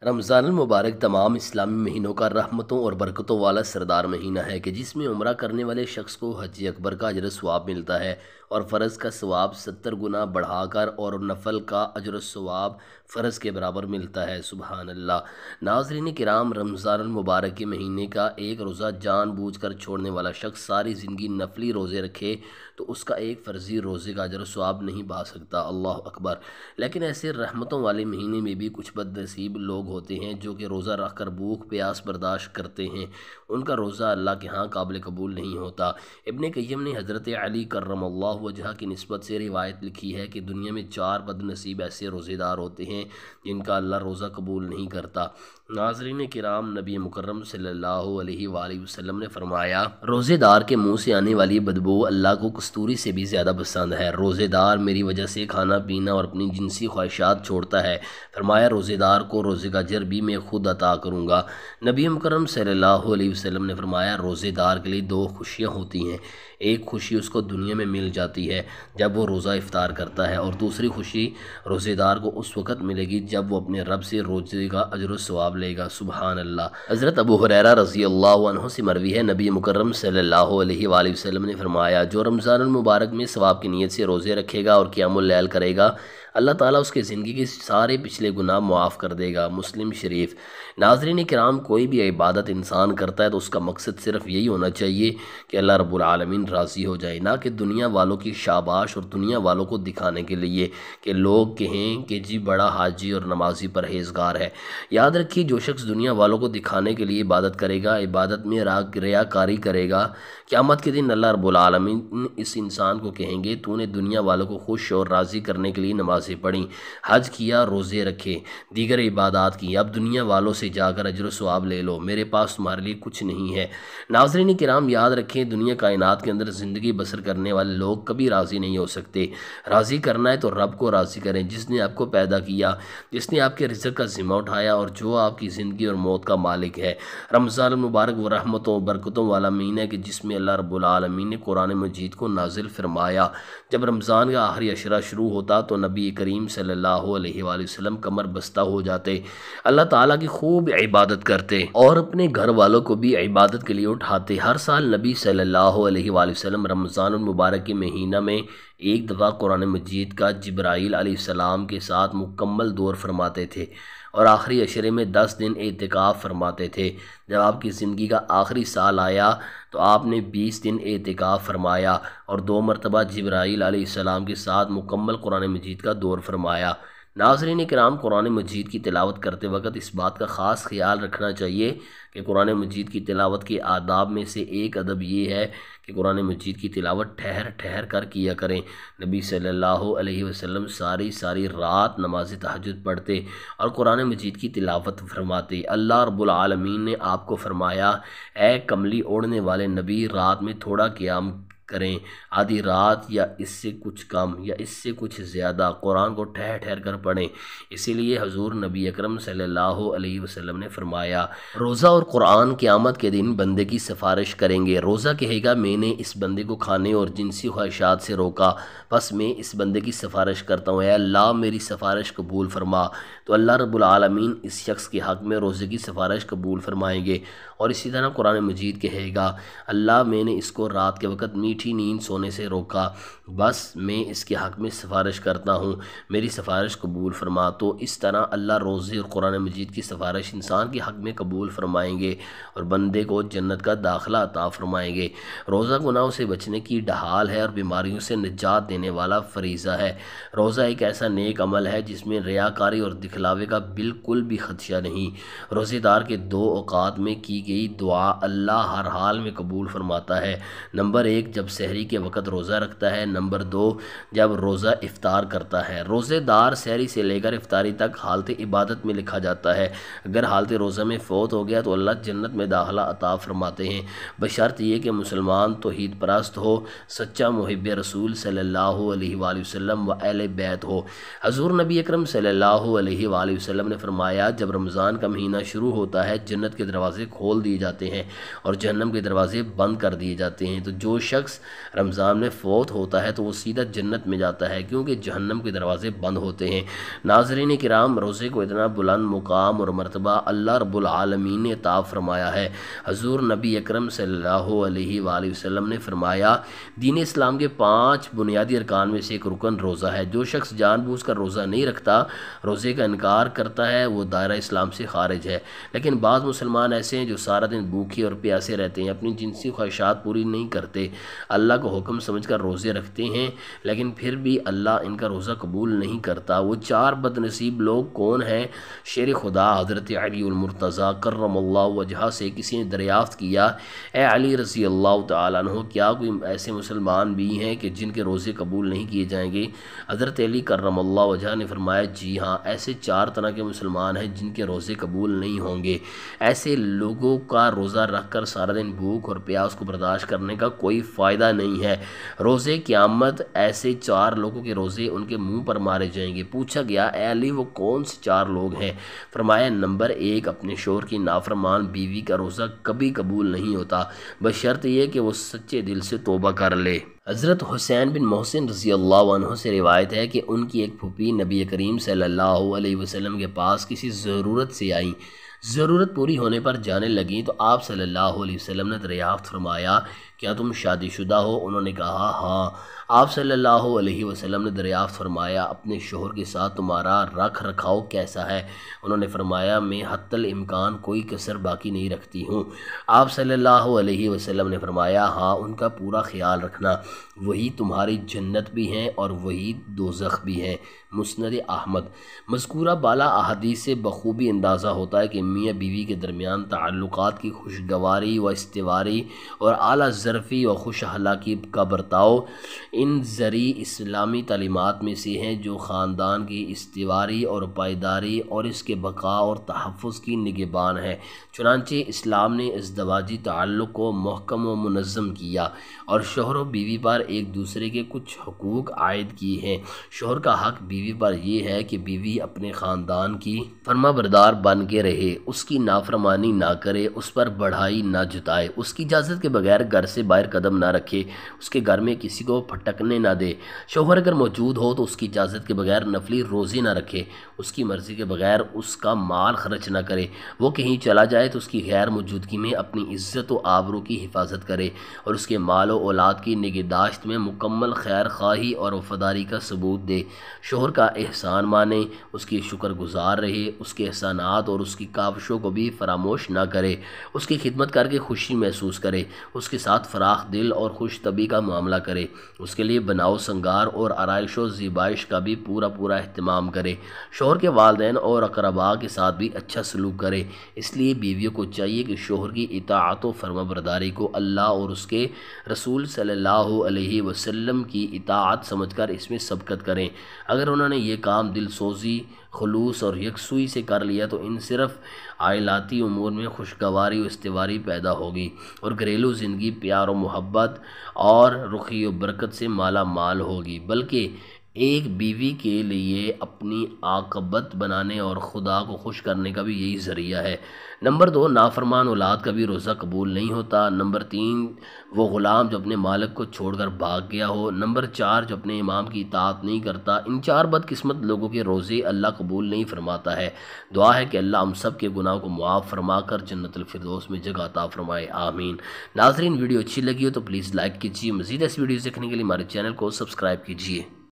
رمضان المبارک تمام اسلامی مہینوں کا رحمتوں اور برکتوں والا سردار مہینہ ہے کہ جس میں عمرہ کرنے والے شخص کو حج اکبر کا اجر و ثواب ملتا ہے اور فرض کا ثواب 70 گنا بڑھا کر اور نفل کا اجر و ثواب فرض کے برابر ملتا ہے۔ سبحان اللہ۔ ناظرین کرام، رمضان المبارک کے مہینے کا ایک روزہ جان بوجھ کر چھوڑنے والا شخص ساری زندگی نفلی روزے رکھے تو اس کا ایک فرضی روزے کا اجر و ثواب نہیں پا سکتا۔ اللہ اکبر۔ لیکن ایسے رحمتوں والے مہینے میں بھی کچھ بد نصیب لوگ ہوتے ہیں جو کہ روزہ رکھ کر بھوک پیاس برداشت کرتے ہیں، ان کا روزہ اللہ کے ہاں قابل قبول نہیں ہوتا۔ ابن قیم نے حضرت علی کرم اللہ وجہہ کی نسبت سے روایت لکھی ہے کہ دنیا میں 4 بد نصیب ایسے روزے دار ہوتے ہیں جن کا اللہ روزہ قبول نہیں کرتا۔ ناظرین کرام، نبی مکرم صلی اللہ علیہ وآلہ وسلم نے فرمایا، روزے دار کے منہ سے آنے والی بدبو اللہ کو کستوری سے بھی زیادہ پسند ہے۔ روزے دار میری وجہ سے کھانا پینا اور اپنی جنسی خواہشات چھوڑتا ہے۔ فرمایا، روزے دار کو روزے کا اجر بھی میں خود عطا کروں گا۔ نبی مکرم صلی اللہ علیہ وسلم نے فرمایا، روزے دار کے لیے 2 خوشیاں ہوتی ہیں۔ ایک خوشی اس کو دنیا میں مل جاتی ہے جب وہ روزہ افطار کرتا ہے، اور دوسری خوشی روزے دار کو اس وقت ملے گی جب وہ اپنے رب سے روزے کا اجر و ثواب لے گا۔ سبحان اللہ۔ حضرت ابو ہریرہ رضی اللہ عنہ سے مروی ہے، نبی مکرم صلی اللہ علیہ وآلہ وسلم نے فرمایا، جو رمضان المبارک میں ثواب کی نیت سے روزے رکھے گا اور قیام اللیل کرے گا، اللہ تعالیٰ اس کے زندگی کے سارے پچھلے گناہ معاف کر دے گا۔ مسلم شریف۔ ناظرین کرام، کوئی بھی عبادت انسان کرتا ہے تو اس کا مقصد صرف یہی ہونا چاہیے کہ اللہ رب العالمین راضی ہو جائے، نہ کہ دنیا والوں کی شاباش اور دنیا والوں کو دکھانے کے لیے کہ لوگ کہیں کہ جی بڑا حاجی اور نمازی پرہیزگار ہے۔ یاد رکھیے، جو شخص دنیا والوں کو دکھانے کے لیے عبادت کرے گا، عبادت میں ریاکاری کرے گا، قیامت کے دن اللہ رب العالمین اس انسان کو کہیں گے، تو نے دنیا والوں کو خوش اور راضی کرنے کے لیے نمازیں پڑھیں، حج کیا، روزے رکھے، دیگر عبادات کی، اب دنیا والوں سے جا کر اجر و ثواب لے لو، میرے پاس تمہارے لیے کچھ نہیں ہے۔ ناظرین کرام، یاد رکھیں، دنیا کائنات کے اندر زندگی بسر کرنے والے لوگ کبھی راضی نہیں ہو سکتے۔ راضی کرنا ہے تو رب کو راضی کریں، جس نے آپ کو پیدا کیا، جس نے آپ کے رزق کا ذمہ اٹھایا اور جو آپ کی زندگی اور موت کا مالک ہے۔ رمضان المبارک وہ رحمتوں و برکتوں والا مہینہ ہے کہ جس میں اللہ رب العالمین نے قرآن مجید کو نازل فرمایا۔ جب رمضان کا آخری عشرہ شروع ہوتا تو نبی کریم صلی اللہ علیہ وآلہ وسلم کمر بستہ ہو جاتے، اللہ تعالیٰ کی خوب عبادت کرتے اور اپنے گھر والوں کو بھی عبادت کے لیے اٹھاتے۔ ہر سال نبی صلی اللہ علیہ وآلہ وسلم رمضان المبارک کے مہینہ میں ایک دفعہ قرآن مجید کا جبرائیل علیہ السلام کے ساتھ مکمل دور فرماتے تھے اور آخری عشرے میں 10 دن اعتکاف فرماتے تھے۔ جب آپ کی زندگی کا آخری سال آیا تو آپ نے 20 دن اعتکاف فرمایا اور 2 مرتبہ جبرائیل علیہ السلام کے ساتھ مکمل قرآن مجید کا دور فرمایا۔ ناظرین کرام، قرآن مجید کی تلاوت کرتے وقت اس بات کا خاص خیال رکھنا چاہیے کہ قرآن مجید کی تلاوت کے آداب میں سے ایک ادب یہ ہے کہ قرآن مجید کی تلاوت ٹھہر ٹھہر کر کیا کریں۔ نبی صلی اللہ علیہ وسلم ساری رات نماز تہجد پڑھتے اور قرآن مجید کی تلاوت فرماتے۔ اللہ رب العالمین نے آپ کو فرمایا، اے کملی اوڑھنے والے نبی، رات میں تھوڑا قیام کریں، آدھی رات یا اس سے کچھ کم یا اس سے کچھ زیادہ، قرآن کو ٹھہر ٹھہر کر پڑھیں۔ اسی لیے حضور نبی اکرم صلی اللہ علیہ وسلم نے فرمایا، روزہ اور قرآن قیامت کے دن بندے کی سفارش کریں گے۔ روزہ کہے گا، میں نے اس بندے کو کھانے اور جنسی خواہشات سے روکا، بس میں اس بندے کی سفارش کرتا ہوں، اے اللہ میری سفارش قبول فرما۔ تو اللہ رب العالمین اس شخص کے حق میں روزے کی سفارش قبول فرمائیں گے۔ اور اسی طرح قرآن مجید کہے گا، اللہ میں نے اس کو رات کے وقت میٹھی نیند سونے سے روکا، بس میں اس کے حق میں سفارش کرتا ہوں، میری سفارش قبول فرما۔ تو اس طرح اللہ روزے اور قرآن مجید کی سفارش انسان کے حق میں قبول فرمائیں گے اور بندے کو جنت کا داخلہ عطا فرمائیں گے۔ روزہ گناہوں سے بچنے کی ڈھال ہے اور بیماریوں سے نجات دینے والا فریضہ ہے۔ روزہ ایک ایسا نیک عمل ہے جس میں ریاکاری اور دکھلاوے کا بالکل بھی خدشہ نہیں۔ روزے دار کے 2 اوقات میں کی گئی دعا اللہ ہر حال میں قبول فرماتا ہے۔ نمبر 1، جب سحری کے وقت روزہ رکھتا ہے۔ نمبر 2، جب روزہ افطار کرتا ہے۔ روزے دار سحری سے لے کر افطاری تک حالت عبادت میں لکھا جاتا ہے۔ اگر حالت روزہ میں فوت ہو گیا تو اللہ جنت میں داخلہ عطا فرماتے ہیں، بشرط یہ کہ مسلمان توحید پرست ہو، سچا محب رسول صلی اللہ علیہ وآلہ وسلم و اہل بیت ہو۔ حضور نبی اکرم صلی اللہ علیہ وآلہ وسلم نے فرمایا، جب رمضان کا مہینہ شروع ہوتا ہے جنت کے دروازے کھول دیے جاتے ہیں اور جہنم کے دروازے بند کر دیے جاتے ہیں، تو جو شخص شخص رمضان میں فوت ہوتا ہے تو وہ سیدھا جنت میں جاتا ہے، کیونکہ جہنم کے دروازے بند ہوتے ہیں۔ ناظرین کرام، روزے کو اتنا بلند مقام اور مرتبہ اللہ رب العالمین نے عطا فرمایا ہے۔ حضور نبی اکرم صلی اللہ علیہ وآلہ وسلم نے فرمایا، دین اسلام کے 5 بنیادی ارکان میں سے ایک رکن روزہ ہے۔ جو شخص جان بوجھ کر روزہ نہیں رکھتا، روزے کا انکار کرتا ہے، وہ دائرہ اسلام سے خارج ہے۔ لیکن بعض مسلمان ایسے ہیں جو سارا دن بھوکے اور پیاسے رہتے ہیں، اپنی جنسی خواہشات پوری نہیں کرتے، اللہ کو حکم سمجھ کر روزے رکھتے ہیں، لیکن پھر بھی اللہ ان کا روزہ قبول نہیں کرتا۔ وہ 4 بد نصیب لوگ کون ہیں؟ شیر خدا حضرت علی المرتضیٰ کرم اللہ وجہہ سے کسی نے دریافت کیا، اے علی رضی اللہ تعالیٰ عنہ، کیا کوئی ایسے مسلمان بھی ہیں کہ جن کے روزے قبول نہیں کیے جائیں گے؟ حضرت علی کرم اللہ وجہہ نے فرمایا، جی ہاں، ایسے 4 طرح کے مسلمان ہیں جن کے روزے قبول نہیں ہوں گے۔ ایسے لوگوں کا روزہ رکھ کر سارا دن بھوک اور پیاس کو برداشت کرنے کا کوئی فائدہ نہیں ہے۔ روزے قیامت ایسے 4 لوگوں کے روزے ان کے منہ پر مارے جائیں گے۔ پوچھا گیا، اے علی وہ کون سے 4 لوگ ہیں؟ فرمایا، نمبر 1، اپنے شوہر کی نافرمان بیوی کا روزہ کبھی قبول نہیں ہوتا بشرط یہ کہ وہ سچے دل سے توبہ کر لے۔ حضرت حسین بن محسن رضی اللہ عنہ سے روایت ہے کہ ان کی ایک پھوپھی نبی کریم صلی اللہ علیہ وسلم کے پاس کسی ضرورت سے آئیں۔ ضرورت پوری ہونے پر جانے لگیں تو آپ صلی اللہ علیہ وسلم نے دریافت فرمایا، کیا تم شادی شدہ ہو؟ انہوں نے کہا، ہاں۔ آپ صلی اللہ علیہ وسلم نے دریافت فرمایا، اپنے شوہر کے ساتھ تمہارا رکھ رکھاؤ کیسا ہے؟ انہوں نے فرمایا، میں حتی الامکان کوئی کسر باقی نہیں رکھتی ہوں۔ آپ صلی اللہ علیہ وسلم نے فرمایا، ہاں، ان کا پورا خیال رکھنا، وہی تمہاری جنت بھی ہیں اور وہی دوزخ بھی ہیں۔ مسند احمد۔ مذکورہ بالا احادیث سے بخوبی اندازہ ہوتا ہے کہ میاں بیوی کے درمیان تعلقات کی خوشگواری و استواری اور اعلیٰ ظرفی و خوش اخلاقی کا برتاؤ ان زرعی اسلامی تعلیمات میں سے ہیں جو خاندان کی استواری اور پائیداری اور اس کے بقا اور تحفظ کی نگہبان ہے۔ چنانچہ اسلام نے ازدواجی تعلق کو محکم و منظم کیا اور شوہر و بیوی پر ایک دوسرے کے کچھ حقوق عائد کیے ہیں۔ شوہر کا حق بیوی پر یہ ہے کہ بیوی اپنے خاندان کی فرما بردار بن کے رہے، اس کی نافرمانی نہ کرے، اس پر بڑھائی نہ جتائے، اس کی اجازت کے بغیر گھر سے باہر قدم نہ رکھے، اس کے گھر میں کسی کو پھٹکنے نہ دے۔ شوہر اگر موجود ہو تو اس کی اجازت کے بغیر نفلی روزے نہ رکھے، اس کی مرضی کے بغیر اس کا مال خرچ نہ کرے، وہ کہیں چلا جائے تو اس کی غیر موجودگی میں اپنی عزت و آبرو کی حفاظت کرے اور اس کے مال و اولاد کی نگہداشت میں مکمل خیر خواہی اور وفاداری کا ثبوت دے۔ شوہر کا احسان مانے، اس کی شکر گزار رہے، اس کے احسانات اور اس کی کاوشوں کو بھی فراموش نہ کرے، اس کی خدمت کر کے خوشی محسوس کرے، اس کے ساتھ فراخ دل اور خوش طبعی کا معاملہ کرے، اس کے لیے بناؤ سنگار اور آرائش و زیبائش کا بھی پورا اہتمام کرے۔ شوہر کے والدین اور اقرباء کے ساتھ بھی اچھا سلوک کرے۔ اس لیے بیویوں کو چاہیے کہ شوہر کی اطاعت و فرما برداری کو اللہ اور اس کے رسول صلی اللہ علیہ وسلم کی اطاعت سمجھ کر اس میں سبقت کریں۔ اگر انہوں نے یہ کام دل سوزی، خلوص اور یکسوئی سے کر لیا تو ان صرف عائلاتی امور میں خوشگواری و استواری پیدا ہوگی اور گھریلو زندگی پیار و محبت اور رخی و برکت سے مالا مال ہوگی، بلکہ ایک بیوی کے لیے اپنی عاقبت بنانے اور خدا کو خوش کرنے کا بھی یہی ذریعہ ہے۔ نمبر 2، نافرمان اولاد کا بھی روزہ قبول نہیں ہوتا۔ نمبر 3، وہ غلام جو اپنے مالک کو چھوڑ کر بھاگ گیا ہو۔ نمبر 4، جو اپنے امام کی اطاعت نہیں کرتا۔ ان 4 بدقسمت لوگوں کے روزے اللہ قبول نہیں فرماتا ہے۔ دعا ہے کہ اللہ ہم سب کے گناہوں کو معاف فرما کر جنت الفردوس میں جگہ عطا فرمائے، آمین۔ ناظرین، ویڈیو اچھی لگی ہو تو پلیز لائک کیجیے، مزید ایسی ویڈیوز دیکھنے کے لیے ہمارے چینل کو سبسکرائب کیجیے۔